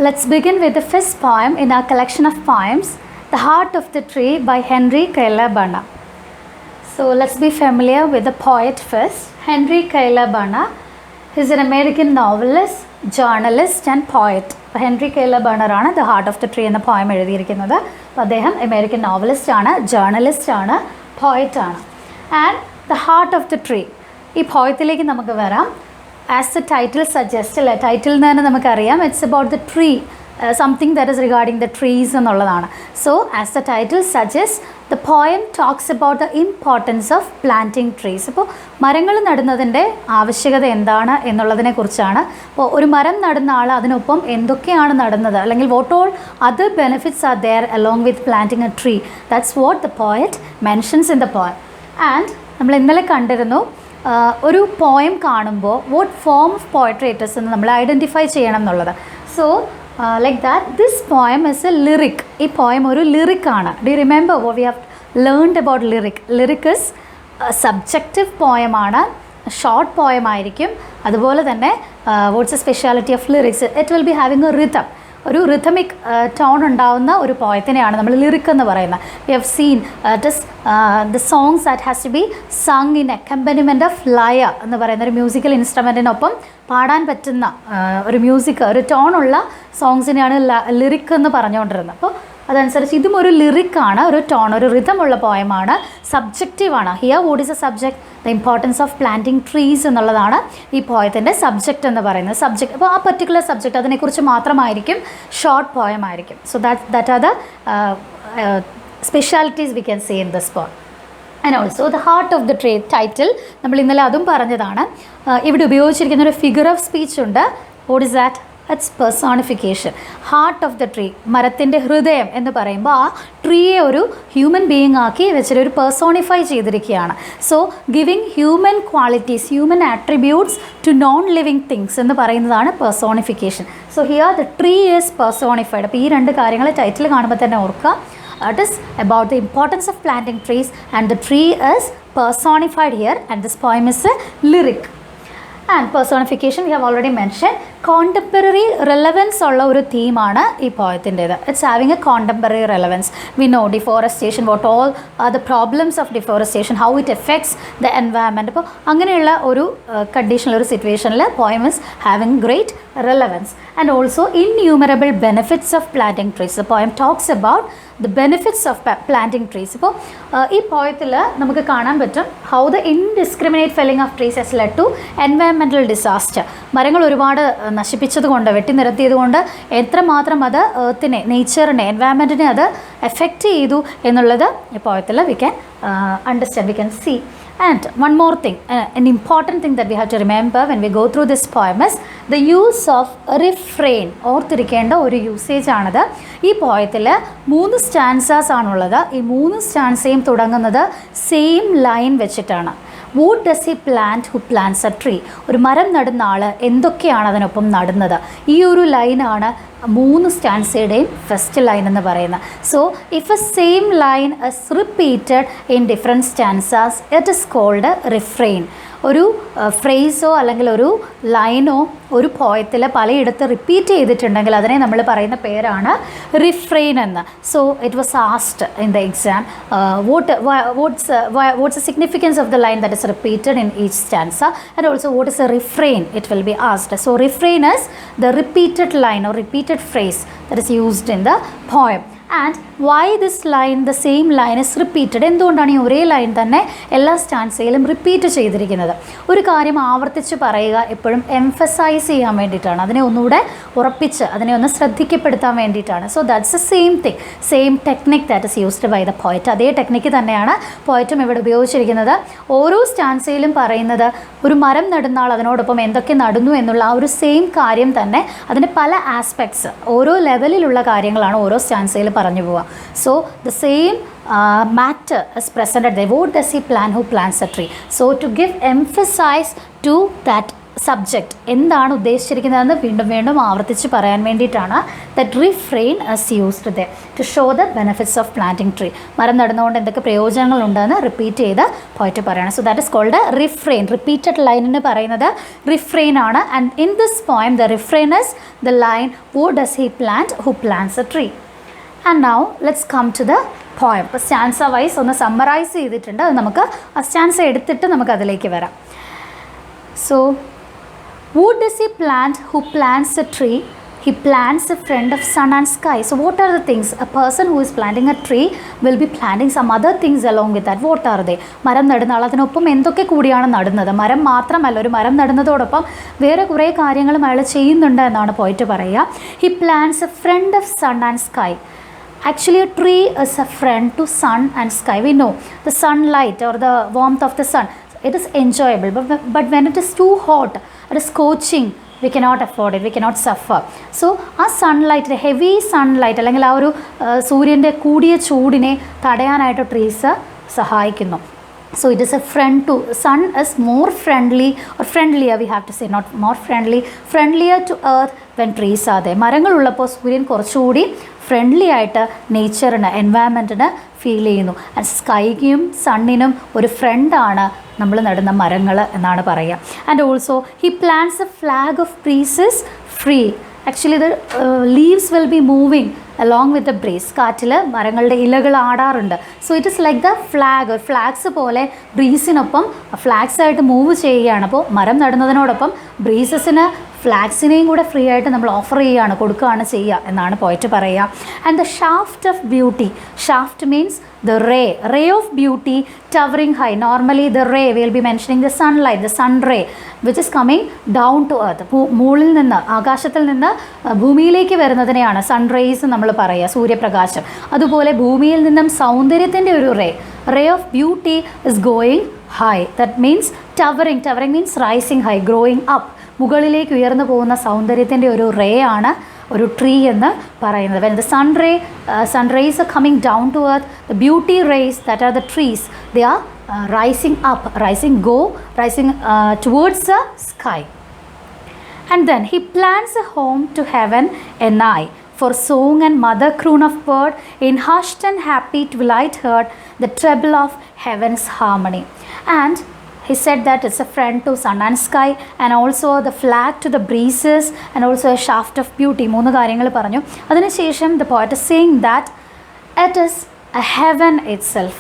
Let's begin with the first poem in our collection of poems, The Heart of the Tree by Henry Kailabana. So let's be familiar with the poet first. Henry Kailabana is an American novelist, journalist and poet. Henry Kailabana ആണ് The Heart of the Tree എന്ന poem എഴുതിയിരിക്കുന്നത്. അപ്പോൾ അദ്ദേഹം American novelist ആണ്, journalist ആണ്, poet ആണ്. And The Heart of the Tree, ഈ പോയത്തിലേക്ക് നമുക്ക് വരാം. As the title suggests, അല്ലേ, ടൈറ്റിൽ തന്നെ നമുക്കറിയാം, it's about the tree, something that is regarding the trees എന്നുള്ളതാണ്. So as the title suggest, the poem talks about the importance of planting trees. ഇപ്പോൾ മരങ്ങൾ നടുന്നതിൻ്റെ ആവശ്യകത എന്താണ് എന്നുള്ളതിനെ കുറിച്ചാണ്. അപ്പോൾ ഒരു മരം നടുന്ന ആൾ അതിനൊപ്പം എന്തൊക്കെയാണ് നടുന്നത്, അല്ലെങ്കിൽ what all other benefits are there along with planting a tree. That's what the poet mentions in the poem. And നമ്മൾ ഇന്നലെ കണ്ടിരുന്നു, ഒരു പോയം കാണുമ്പോൾ what form of poetry it is എന്ന് നമ്മൾ ഐഡൻറ്റിഫൈ ചെയ്യണം എന്നുള്ളത്. So like that this poem is a lyric. ഈ പോയം ഒരു ലിറിക്കാണ്. Do you remember what we have learned about lyric? Lyric is subjective പോയമാണ്, ഷോർട്ട് പോയം ആയിരിക്കും. അതുപോലെ തന്നെ what's a speciality of lyrics? It will be having a rhythm, ഒരു rhythmic tone ഉണ്ടാവുന്ന ഒരു പോയത്തിനെയാണ് നമ്മൾ ലിറിക് എന്ന് പറയുന്നത്. We have seen it is the songs that has to be sung in accompaniment of ലയ എന്ന് പറയുന്ന ഒരു മ്യൂസിക്കൽ ഇൻസ്ട്രുമെൻറ്റിനൊപ്പം പാടാൻ പറ്റുന്ന ഒരു മ്യൂസിക്, ഒരു ടോണുള്ള സോങ്സിനെയാണ് ലിറിക് എന്ന് പറഞ്ഞുകൊണ്ടിരുന്നത്. അപ്പോൾ അതനുസരിച്ച് ഇതും ഒരു ലിറിക്കാണ്, ഒരു ടോൺ, ഒരു റിതമുള്ള പോയമാണ്, സബ്ജക്റ്റീവാണ്. Here what is a subject? The importance of planting trees എന്നുള്ളതാണ് ഈ പോയത്തിൻ്റെ സബ്ജക്റ്റ് എന്ന് പറയുന്നത്. സബ്ജക്റ്റ്, അപ്പോൾ ആ പർട്ടിക്കുലർ സബ്ജക്റ്റ് അതിനെക്കുറിച്ച് മാത്രമായിരിക്കും, ഷോർട്ട് പോയം ആയിരിക്കും. So that are the specialities we can see in this poem. And also the heart of the tree title നമ്മൾ ഇന്നലെ അതും പറഞ്ഞതാണ്. ഇവിടെ ഉപയോഗിച്ചിരിക്കുന്ന ഒരു ഫിഗർ ഓഫ് സ്പീച്ച് ഉണ്ട്. What is that? It's personification. Heart of the tree, മരത്തിൻ്റെ ഹൃദയം എന്ന് പറയുമ്പോൾ ആ ട്രീയെ ഒരു ഹ്യൂമൻ ബീയിങ് ആക്കി വെച്ചിട്ട് ഒരു പേഴ്സോണിഫൈ ചെയ്തിരിക്കുകയാണ്. So giving human qualities, human attributes to non living things എന്ന് പറയുന്നതാണ് personification. So here the tree is personified. അപ്പോൾ ഈ രണ്ട് കാര്യങ്ങൾ ടൈറ്റിൽ കാണുമ്പോൾ തന്നെ ഓർക്കുക. It is about the importance of planting trees, and the tree is personified here, and this poem is a lyric. And personification we have already mentioned. Contemporary relevance ഉള്ള ഒരു തീമാണ് ഈ പോയത്തിൻ്റേത്. It's having a contemporary relevance. We know deforestation, what all are the problems of deforestation, how it effects the environment. അപ്പോൾ അങ്ങനെയുള്ള ഒരു കണ്ടീഷനിൽ, ഒരു സിറ്റുവേഷനിൽ poem is having great relevance. And also innumerable benefits of planting trees. The poem talks about the benefits of planting trees. ഇപ്പോൾ ഈ പോയത്തിൽ നമുക്ക് കാണാൻ പറ്റും how the indiscriminate felling of trees has led to environmental disaster. മരങ്ങൾ ഒരുപാട് നശിപ്പിച്ചത് കൊണ്ട്, വെട്ടി നിരത്തിയത് കൊണ്ട് എത്രമാത്രം അത് എർത്തിനെ, നേച്ചറിനെ, എൻവയൺമെൻറ്റിനെ അത് എഫക്റ്റ് ചെയ്തു എന്നുള്ളത് ഈ പോയത്തിൽ we can understand, we can see. And one more thing, an important thing that we have to remember when we go through this poem is the use of refrain. ഓർത്തിരിക്കേണ്ട ഒരു യൂസേജ് ആണിത്. ഈ പോയത്തിൽ 3 stanzas ആണുള്ളത്. ഈ 3 സ്റ്റാൻസയും തുടങ്ങുന്നത് same line വെച്ചിട്ടാണ്. What does he plant who plants a tree? ഒരു മരം നടുന്ന ആൾ എന്തൊക്കെയാണ് അതിനൊപ്പം നടുന്നത്? ഈ ഒരു ലൈനാണ് 3 സ്റ്റാൻസയുടെയും ഫസ്റ്റ് ലൈൻ എന്ന് പറയുന്നത്. So if a same line is repeated in different stanzas, it is called refrain. ഒരു ഫ്രേസോ അല്ലെങ്കിൽ ഒരു ലൈനോ ഒരു പോയത്തിൽ പലയിടത്ത് റിപ്പീറ്റ് ചെയ്തിട്ടുണ്ടെങ്കിൽ അതിനെ നമ്മൾ പറയുന്ന പേരാണ് റിഫ്രെയിൻ എന്ന്. So it was asked in the exam, what's the significance of the line that is repeated in each stanza, and also what is a refrain, it will be asked. So refrain is the repeated line or repeated phrase that is used in the poem. And why this line, the same line is repeated? എന്തുകൊണ്ടാണ് ഈ ഒരേ line തന്നെ എല്ലാ സ്റ്റാൻസയിലും repeat ചെയ്തിരിക്കുന്നത്? ഒരു കാര്യം ആവർത്തിച്ച് പറയുക എപ്പോഴും എംഫസൈസ് ചെയ്യാൻ വേണ്ടിയിട്ടാണ്, അതിനെ ഒന്നുകൂടെ ഉറപ്പിച്ച് അതിനെ ഒന്ന് ശ്രദ്ധിക്കപ്പെടുത്താൻ വേണ്ടിയിട്ടാണ്. So that's a same thing, same technique that is used by the poet. അതേ ടെക്നിക്ക് തന്നെയാണ് പോയറ്റും ഇവിടെ ഉപയോഗിച്ചിരിക്കുന്നത്. ഓരോ സ്റ്റാൻസയിലും പറയുന്നത് ഒരു മരം നടുന്ന ആൾ അതിനോടൊപ്പം എന്തൊക്കെ നടുന്നു എന്നുള്ള ആ ഒരു സെയിം കാര്യം തന്നെ, അതിൻ്റെ പല ആസ്പെക്ട്സ്, ഓരോ ലെവലിലുള്ള കാര്യങ്ങളാണ് ഓരോ സ്റ്റാൻസയിൽ പറഞ്ഞു പോവുക. So the same matter is presented there. What does he plant who plants a tree? So to give emphasis to that subject എന്താണ് ഉദ്ദേശിച്ചിരിക്കുന്നതെന്ന് വീണ്ടും വീണ്ടും ആവർത്തിച്ച് പറയാൻ വേണ്ടിയിട്ടാണ് that refrain as used the to show the benefits of planting tree. മരം നടുന്നതുകൊണ്ട് എന്തൊക്കെ പ്രയോജനങ്ങളുണ്ടെന്ന് റിപ്പീറ്റ് ചെയ്ത് പോയിട്ട് പറയണം. So that is called refrain. Repeated ലൈനിന് പറയുന്നത് റിഫ്രെയിൻ ആണ്. And in this poem the refrain is the line what does he plant who plants a tree. And now let's come to the poem. ഇപ്പോൾ stanza wise ഒന്ന് summarise ചെയ്തിട്ടുണ്ട്. അത് നമുക്ക് ആ stanza എടുത്തിട്ട് നമുക്ക് അതിലേക്ക് വരാം. So who does he plant who plants a tree? He plants a friend of sun and sky. So what are the things? A person who is planting a tree will be planting some other things along with that. What are they? മരം നടുന്ന ആൾ അതിനൊപ്പം എന്തൊക്കെ കൂടിയാണ് നടുന്നത്? മരം മാത്രമല്ല, ഒരു മരം നടുന്നതോടൊപ്പം വേറെ കുറേ കാര്യങ്ങളും അയാൾ ചെയ്യുന്നുണ്ട് എന്നാണ് പോയിട്ട് പറയുക. He plants a friend of sun and sky. Actually, a tree is a friend to sun and sky. We know the sunlight or the warmth of the sun, it is enjoyable, but when it is too hot, it is scorching, we cannot afford it, we cannot suffer. So ആ sunlight, heavy sunlight അല്ലെങ്കിൽ ആ ഒരു സൂര്യൻ്റെ കൂടിയ ചൂടിനെ തടയാനായിട്ട് trees സഹായിക്കുന്നു. So it is a friend to sun is more friendly or friendlier, we have to say, not more friendly, friendlier to earth when trees are there. മരങ്ങളുള്ളപ്പോൾ സൂര്യൻ കുറച്ചുകൂടി ഫ്രണ്ട്ലി ആയിട്ട് നേച്ചറിന്, എൻവയൺമെൻറ്റിന് ഫീൽ ചെയ്യുന്നു. ആൻഡ് സ്കൈക്കും സണ്ണിനും ഒരു ഫ്രണ്ടാണ് നമ്മൾ നടുന്ന മരങ്ങൾ എന്നാണ് പറയുക. And also he plants a flag of breezes free. Actually the leaves will be moving along with the breeze. കാറ്റിൽ മരങ്ങളുടെ ഇലകൾ ആടാറുണ്ട്. So it is like the flag, flags പോലെ ബ്രീസിനൊപ്പം ഫ്ലാഗ്സായിട്ട് മൂവ് ചെയ്യുകയാണ്. അപ്പോൾ മരം നടുന്നതിനോടൊപ്പം ബ്രീസസിന് ഫ്ലാഗ്സിനെയും കൂടെ ഫ്രീ ആയിട്ട് നമ്മൾ ഓഫർ ചെയ്യുകയാണ്, കൊടുക്കുകയാണ് ചെയ്യുക എന്നാണ് പോയിട്ട് പറയുക. And the shaft of beauty. Shaft means the ray of beauty towering high. Normally the ray, we will be mentioning the sunlight, the sun ray which is coming down to earth. മുകളിൽ നിന്ന്, ആകാശത്തിൽ നിന്ന് ഭൂമിയിലേക്ക് വരുന്നതിനെയാണ് sun raise നമ്മൾ പറയുക, സൂര്യപ്രകാശം. അതുപോലെ ഭൂമിയിൽ നിന്നും സൗന്ദര്യത്തിൻ്റെ ഒരു ray of beauty is going high. That means towering means rising high, growing up, മുകളിലേക്ക് ഉയർന്നു പോകുന്ന സൗന്ദര്യത്തിൻ്റെ ഒരു റേ ആണ് ഒരു ട്രീ എന്ന് പറയുന്നത്. When the sun rays are coming down to earth, the beauty rays that are the trees, they are rising up, rising towards the sky. And then he plants a home to heaven, a nigh for song and mother croon of bird, in hushed and happy twilight heard the treble of heaven's harmony. And he said that it's a friend to sun and sky, and also the flag to the breezes, and also a shaft of beauty. മൂന്ന് കാര്യങ്ങൾ പറഞ്ഞു. അതിനുശേഷം the poet is saying that it is a heaven itself.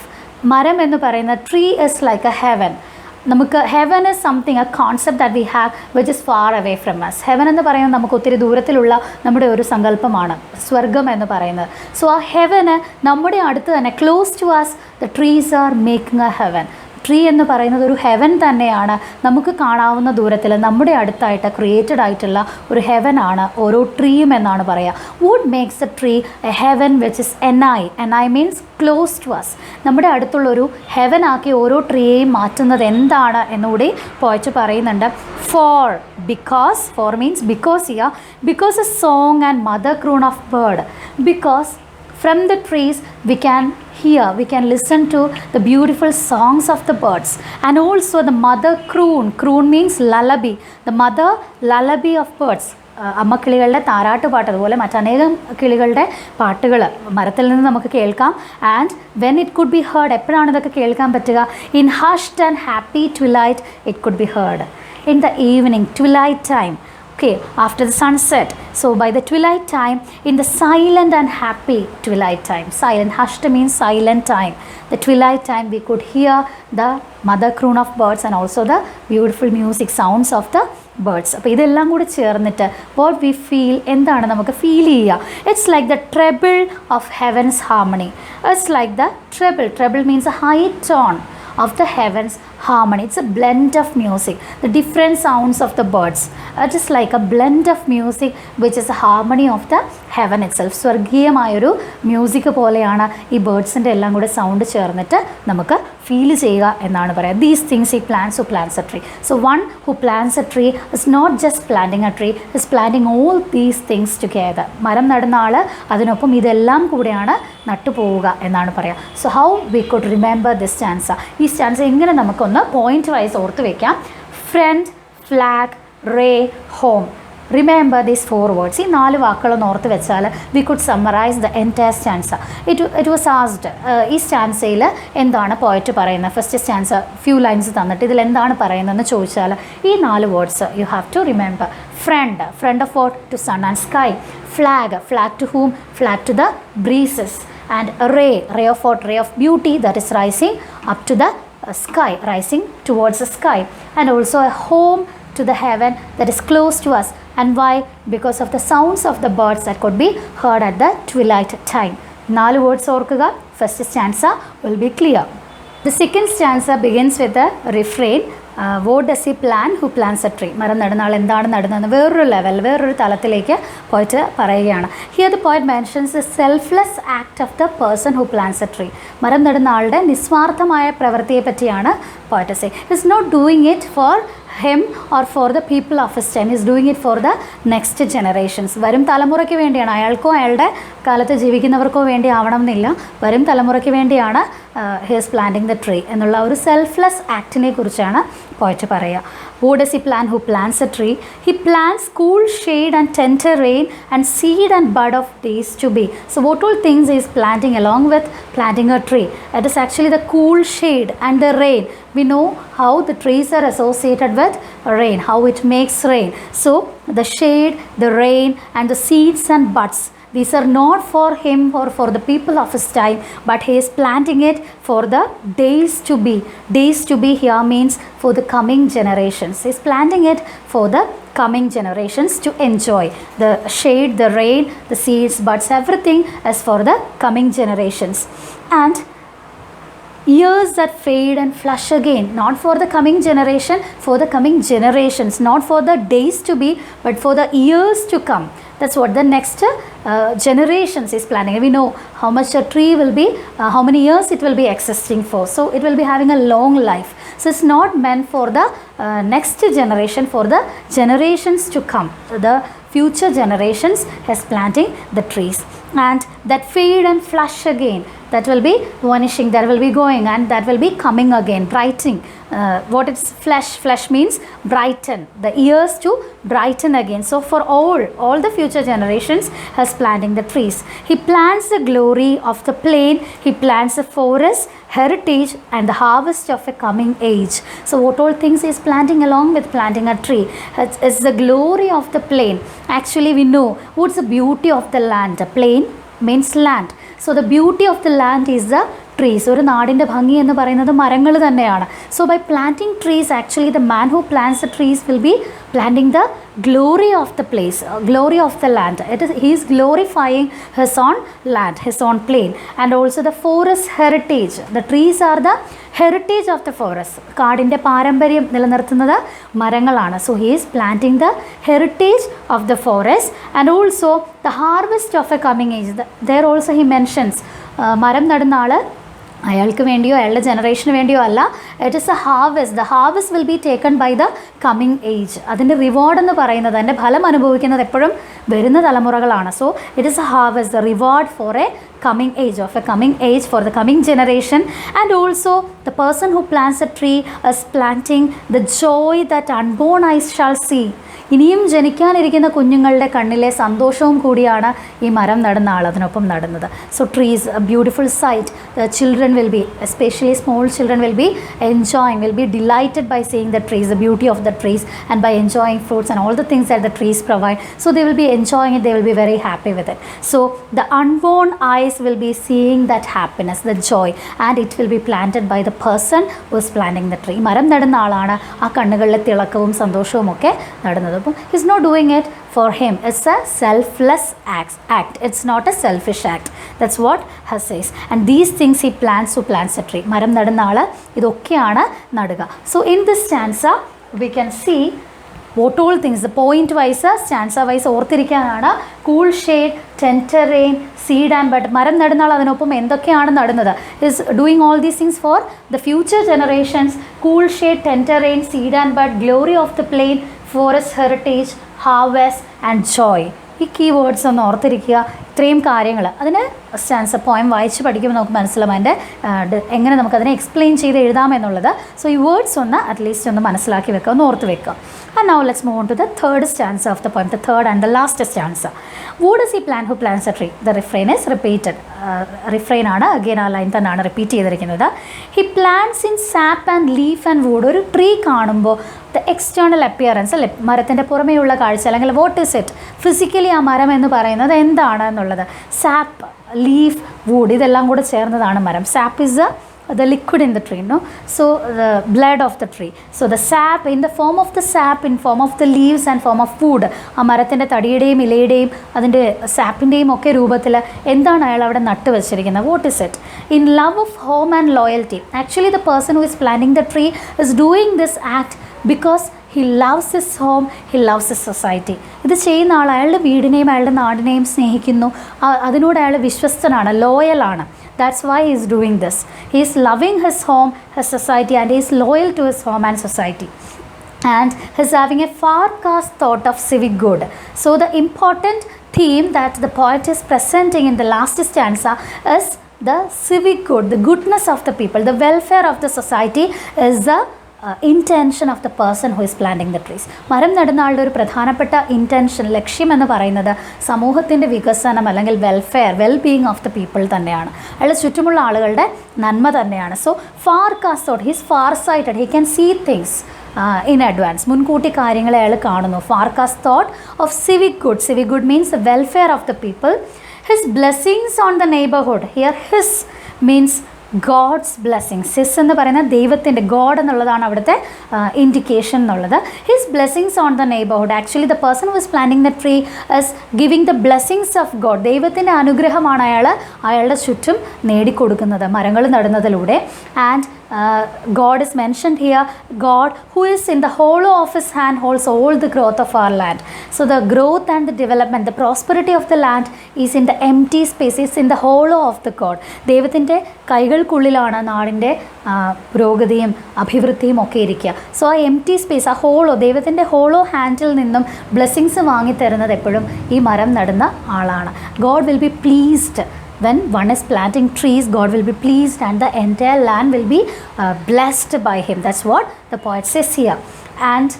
മരം എന്ന് പറയുന്ന tree is like a heaven. നമുക്ക് heaven is something, a concept that we have which is far away from us. heaven എന്ന് പറയുന്നത് നമുക്ക് ഒത്തിരി ദൂരത്തിലുള്ള നമ്മുടെ ഒരു സങ്കല്പമാണ്, സ്വർഗം എന്ന് പറയുന്നത്. സോ ആ ഹെവന് നമ്മുടെ അടുത്ത് തന്നെ, close to us, the trees are making a heaven. Tree എന്ന് പറയുന്നത് ഒരു ഹെവൻ തന്നെയാണ്. നമുക്ക് കാണാവുന്ന ദൂരത്തിൽ നമ്മുടെ അടുത്തായിട്ട് ക്രിയേറ്റഡ് ആയിട്ടുള്ള ഒരു ഹെവനാണ് ഓരോ ട്രീയും എന്നാണ് പറയുക. Wood makes a tree a heaven which is nigh means close to us. നമ്മുടെ അടുത്തുള്ളൊരു ഹെവനാക്കി ഓരോ ട്രീയെയും മാറ്റുന്നത് എന്താണ് എന്നുകൂടി പോയിട്ട് പറയുന്നുണ്ട്. For means because a song and mother croon of bird, because from the trees we can listen to the beautiful songs of the birds, and also the mother croon means lullaby, the mother lullaby of birds. അമ്മക്കിളികളുടെ താരാട്ടുപാട്ട്, അതുപോലെ മറ്റനേകം കിളികളുടെ പാട്ടുകൾ മരത്തിൽ നിന്ന് നമുക്ക് കേൾക്കാം. And when it could be heard, എപ്പോഴാണ് ഇതൊക്കെ കേൾക്കാൻ പറ്റുക? In hushed and happy twilight it could be heard. In the evening, twilight time, okay, after the sunset. So by the twilight time, in the silent and happy twilight time, silent, hushed means silent time, the twilight time we could hear the mother croon of birds and also the beautiful music sounds of the birds. അപ്പോൾ ഇതെല്ലാം കൂടി ചേർന്നിട്ട് what we feel, എന്താണ് നമുക്ക് feel ചെയ്യുക? It's like the treble of heavens harmony. It's like the treble means A high tone of the heavens harmony. It's a blend of music, the different sounds of the birds. Just like a blend of music which is a harmony of the heaven itself. സ്വർഗീയമായൊരു music പോലെയാണ് ഈ ബേർഡ്സിൻ്റെ എല്ലാം കൂടെ sound ചേർന്നിട്ട് നമുക്ക് feel ചെയ്യുക എന്നാണ് പറയുക. These things he plants who plants a tree. So one who plants a tree is not just planting a tree, is planting all these things together. മരം നടുന്ന ആൾ അതിനൊപ്പം ഇതെല്ലാം കൂടെയാണ് നട്ടുപോവുക എന്നാണ് പറയുക. So how we could remember this stanza? ഈ സ്റ്റാൻസ എങ്ങനെ നമുക്കൊന്ന് പോയിന്റ് വൈസ് ഓർത്ത് വയ്ക്കാം? Front, flag, ray, home. Remember these 4 words. ഈ 4 വാക്കുകളൊന്ന് ഓർത്ത് വെച്ചാൽ we could summarize the entire stanza. It was asked, ഈ സ്റ്റാൻസയിൽ എന്താണ് പോയറ്റ് പറയുന്നത്? ഫസ്റ്റ് സ്റ്റാൻസ ഫ്യൂ ലൈൻസ് തന്നിട്ട് ഇതിൽ എന്താണ് പറയുന്നതെന്ന് ചോദിച്ചാൽ ഈ 4 words you have to remember. Friend of what? To sun and sky. Flag to whom? Flag to the breezes. And ray of what? Ray of beauty that is rising up to the sky, rising towards the sky. And also a home to the heaven that is close to us. And why? Because of the sounds of the birds that could be heard at the twilight time. 4 words ഓർക്കുക. First stanza will be clear. The second stanza begins with a refrain. What does he plan who plants a tree? മരം നടുന്ന ആൾ എന്താണ് നടുന്നതെന്ന് വേറൊരു level, വേറൊരു തലത്തിലേക്ക് പോയിട്ട് പറയുകയാണ്. Here the poet mentions the selfless act of the person who plants a tree. മരം നടുന്ന ആളുടെ നിസ്വാർത്ഥമായ പ്രവൃത്തിയെ പറ്റിയാണ് poet saying. He is not doing it for him or for the people of his time. He is doing it for the next generations. വരും തലമുറയ്ക്ക് വേണ്ടിയാണ്, അയാൾക്കോ അയാളുടെ കാലത്ത് ജീവിക്കുന്നവർക്കോ വേണ്ടി ആവണം എന്നില്ല, വരും തലമുറയ്ക്ക് വേണ്ടിയാണ് he is planting the tree എന്നുള്ള ഒരു സെൽഫ്ലെസ് ആക്ടിനെ കുറിച്ചാണ് പോയിട്ട് പറയുക. What does he plan who plants a tree? He plants cool shade and tender rain and seed and bud of days to be. So what all things he is planting along with planting a tree? It is actually the cool shade and the rain. We know how the trees are associated with rain, how it makes rain. So the shade, the rain and the seeds and buds, these are not for him or for the people of his time, but he is planting it for the days to be. Days to be here means for the coming generations. He is planting it for the coming generations to enjoy. The shade, the rain, the seeds, buds, everything is for the coming generations. And years that fade and flush again, not for the coming generation, for the coming generations, not for the days to be, but for the years to come. That's what the next generations is planning. We know how much a tree will be, how many years it will be existing for. So it will be having a long life. So it's not meant for the next generation, for the generations to come. The future generations is planting the trees. And that fade and flush again, that will be vanishing, that will be going, and that will be coming again, brightening. What is flesh means brighten, the years to brighten again. So for all the future generations has planting the trees. He plants the glory of the plain, he plants the forest, heritage and the harvest of a coming age. So what all things he is planting along with planting a tree? It's the glory of the plain. Actually we know what's the beauty of the land. A plain means land. So the beauty of the land is the trees. ഒരു നാടിൻ്റെ ഭംഗി എന്ന് പറയുന്നത് മരങ്ങൾ തന്നെയാണ്. So by planting trees, actually the man who plants the trees will be planting the glory of the place, glory of the land. He is glorifying his own land, his own plain. And also the forest heritage. The trees are the heritage of the forest. കാടിൻ്റെ പാരമ്പര്യം നിലനിർത്തുന്നത് മരങ്ങളാണ്. So he is planting the heritage of the forest and also the harvest of a coming age. There also he mentions മരം നടുന്ന ആൾ അയാൾക്ക് വേണ്ടിയോ അയാളുടെ ജനറേഷന് വേണ്ടിയോ അല്ല. It is a harvest. The harvest will be taken by the coming age. അതിൻ്റെ reward എന്ന് പറയുന്നത്, അതിൻ്റെ ഫലം അനുഭവിക്കുന്നത് എപ്പോഴും വരുന്ന തലമുറകളാണ്. So it is a harvest, the reward for a coming age, of a coming age for the coming generation. And also the person who plants a tree is planting the joy that unborn eyes shall see. ഇനിയും ജനിക്കാനിരിക്കുന്ന കുഞ്ഞുങ്ങളുടെ കണ്ണിലെ സന്തോഷവും കൂടിയാണ് ഈ മരം നടുന്ന ആൾ അതിനൊപ്പം നടുന്നത്. So trees A beautiful site. Children will be, especially small children will be enjoying, will be delighted by seeing the trees, the beauty of the trees, and by enjoying fruits and all the things that the trees provide. So they will be enjoying it, they will be very happy with it. So the unborn eyes will be seeing that happiness, the joy, and it will be planted by the person who is planting the tree. മരം നടുന്ന ആളാണ് ആ കണ്ണുകളിലെ തിളക്കവും സന്തോഷവും ഒക്കെ നടുന്നത്. അപ്പം he's not doing it for him. It's a selfless act. It's not a selfish act. That's what he says. And these things he plants who plants a tree. മരം നടുന്ന ആൾ ഇതൊക്കെയാണ് നടുക. So in this stanza we can see what all things, the point wise, stanza wise ഓർത്തിരിക്കാനാണ്. Cool shade, tender rain, seed and bud. മരം നടുന്ന ആൾ അതിനൊപ്പം എന്തൊക്കെയാണ് നടുന്നത്? Is doing all these things for the future generations. Cool shade, tender rain, seed and bud, glory of the plain, forest heritage, harvest and joy. ഈ key words ഒന്ന് ഓർത്തിരിക്കുക. ഇത്രയും കാര്യങ്ങൾ അതിന് സ്റ്റാൻസ പോയം വായിച്ച് പഠിക്കുമ്പോൾ നമുക്ക് മനസ്സിലാവും അതിൻ്റെ എങ്ങനെ നമുക്കതിനെ എക്സ്പ്ലെയിൻ ചെയ്ത് എഴുതാമെന്നുള്ളത്. സോ ഈ വേർഡ്സ് ഒന്ന് അറ്റ്ലീസ്റ്റ് ഒന്ന് മനസ്സിലാക്കി വെക്കുക, ഒന്ന് ഓർത്ത് വെക്കുക. And now let's move on to the third stanza of the poem, the third and the last stanza. What does he plan who plants a tree? The refrain is repeated. Refrain ആണ് again ആ line തന്നെയാണ് repeat ചെയ്തിരിക്കുന്നത്. He plants in sap and leaf and wood. ഒരു tree കാണുമ്പോൾ the external appearance അല്ലെ, മരത്തിൻ്റെ പുറമേയുള്ള കാഴ്ച, അല്ലെങ്കിൽ വാട്ട് ഇസ് ഇറ്റ് ഫിസിക്കലി ആ മരം എന്ന് പറയുന്നത് എന്താണ് എന്നുള്ളത്. സാപ്പ്, ലീഫ്, വുഡ് ഇതെല്ലാം കൂടെ ചേർന്നതാണ് മരം. Sap is the liquid in the tree, no? So the blood of the tree. So the sap, in the form of the sap, in form of the leaves and form of food, ആ മരത്തിൻ്റെ തടിയുടെയും ഇലയുടെയും അതിൻ്റെ സാപ്പിൻ്റെയും ഒക്കെ രൂപത്തിൽ എന്താണ് അയാൾ അവിടെ നട്ട് വെച്ചിരിക്കുന്നത്? What is it? In love of home and loyalty. Actually the person who is planning the tree is doing this act because he loves his home, he loves his society. ഇത് ചെയ്യുന്ന ആൾ അയാളുടെ വീടിനെയും അയാളുടെ നാടിനെയും സ്നേഹിക്കുന്നു, അതിനോട് അയാൾ വിശ്വസ്തനാണ്, ലോയലാണ്. That's why he is doing this. He is loving his home, his society, and he is loyal to his home and society. And he is having a forecast thought of civic good. So the important theme that the poet is presenting in the last stanza is the civic good, the goodness of the people, the welfare of the society is the intention of the person who is planting the trees. മരം നടുന്ന ആളുടെ ഒരു പ്രധാനപ്പെട്ട intention, ലക്ഷ്യം എന്ന് പറയുന്നത് സമൂഹത്തിൻ്റെ വികസനം അല്ലെങ്കിൽ welfare, wellbeing of the people തന്നെയാണ്. അയാളുടെ ചുറ്റുമുള്ള ആളുകളുടെ നന്മ തന്നെയാണ്. So farcast thought, he's far sighted, he can see things in advance. മുൻകൂട്ടി കാര്യങ്ങളെ അയാൾ കാണുന്നു. Farcast thought of civic good. Civic good means the welfare of the people. His blessings on the neighbourhood. Here his means God's blessings. His എന്ന് പറയുന്നത് ദൈവത്തിൻ്റെ, God എന്നുള്ളതാണ് അവിടുത്തെ indication എന്നുള്ളത്. His blessings on the neighbourhood. Actually the person who is planting the tree is giving the blessings of God. ദൈവത്തിൻ്റെ അനുഗ്രഹമാണ് അയാളുടെ ചുറ്റും നേടിക്കൊടുക്കുന്നത് മരങ്ങൾ നടുന്നതിലൂടെ. And God is mentioned here. God who is in the hollow of his hand holds all the growth of our land. So the growth and the development, the prosperity of the land is in the empty space, is in the hollow of the God. ദൈവത്തിൻ്റെ കൈകൾക്കുള്ളിലാണ് നാടിൻ്റെ പുരോഗതിയും അഭിവൃദ്ധിയും ഒക്കെ ഇരിക്കുക. So ആ എംറ്റി space, ആ hollow, ദൈവത്തിൻ്റെ hollow handle നിന്നും ബ്ലെസ്സിങ്സ് വാങ്ങിത്തരുന്നത് എപ്പോഴും ഈ മരം നടുന്ന ആളാണ്. God will be pleased. When one is planting trees, God will be pleased and the entire land will be blessed by him. That's what the poet says here. And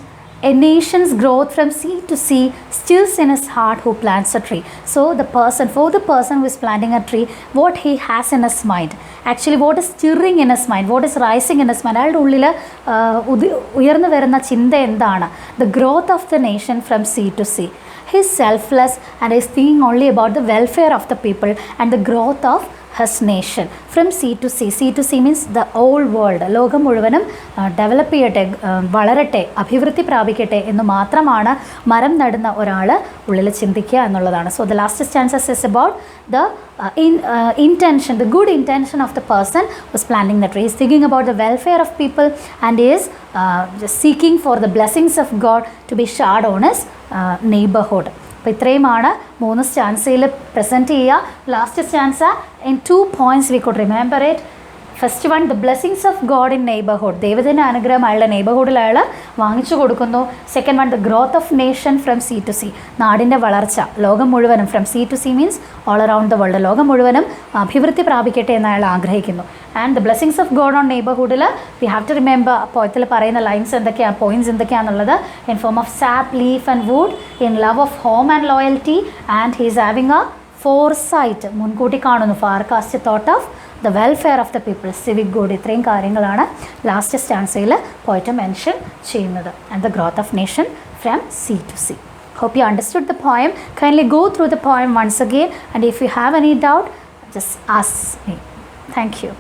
a nation's growth from sea to sea stills in his heart who plants a tree. So the person, for the person who is planting a tree, what he has in his mind, actually what is stirring in his mind, what is rising in his mind, അയാളുടെ ഉള്ളിൽ ഉയർന്നു വരുന്ന ചിന്ത എന്താണ്? The growth of the nation from sea to sea. He is selfless and is thinking only about the welfare of the people and the growth of his nation from sea to sea. Sea to sea means the whole world. ലോകം മുഴുവനും develop ചെയ്യട്ടെ, വളരട്ടെ, അഭിവൃദ്ധി പ്രാപിക്കട്ടെ എന്ന് മാത്രമാണ് മരം നടുന്ന ഒരാൾ ഉള്ളിൽ ചിന്തിക്കുക എന്നുള്ളതാണ്. So the last stanza is about the intention, the good intention of the person who is planting the tree. He is thinking about the welfare of people and he is just seeking for the blessings of God to be showered on his neighborhood. അപ്പോൾ ഇത്രയുമാണ് 3 സ്റ്റാൻസയിൽ present ചെയ്യുക. Last stanza in 2 points we could remember it. First one, the blessings of God in neighbourhood. ദൈവത്തിൻ്റെ അനുഗ്രഹം അയാളുടെ നെയ്ബർഹുഡിൽ അയാൾ വാങ്ങിച്ചു കൊടുക്കുന്നു. Second one, the growth of nation from sea to sea. നാടിൻ്റെ വളർച്ച ലോകം മുഴുവനും, from sea to sea means all around the world, ലോകം മുഴുവനും അഭിവൃദ്ധി പ്രാപിക്കട്ടെ എന്ന് അയാൾ ആഗ്രഹിക്കുന്നു. And the blessings of God on നെയ്ബർഹുഡിൽ വി ഹാവ് ടു റിമെമ്പർ, പോയത്തിൽ പറയുന്ന ലൈൻസ് എന്തൊക്കെയാണ്, പോയിൻറ്റ്സ് എന്തൊക്കെയാണെന്നുള്ളത്, in form of sap, leaf and wood, in love of home and loyalty, and he is having a foresight, മുൻകൂട്ടി കാണുന്നു, farcast thought of the welfare of the people, civic good. ഇത്രയും കാര്യങ്ങളാണ് last സ്റ്റാൻസയിൽ പോയിട്ട് mention ചെയ്യുന്നത്. And the growth of nation from sea to sea. Hope you understood the poem. Kindly go through the poem once again, and if you have any doubt, just ask me. Thank you.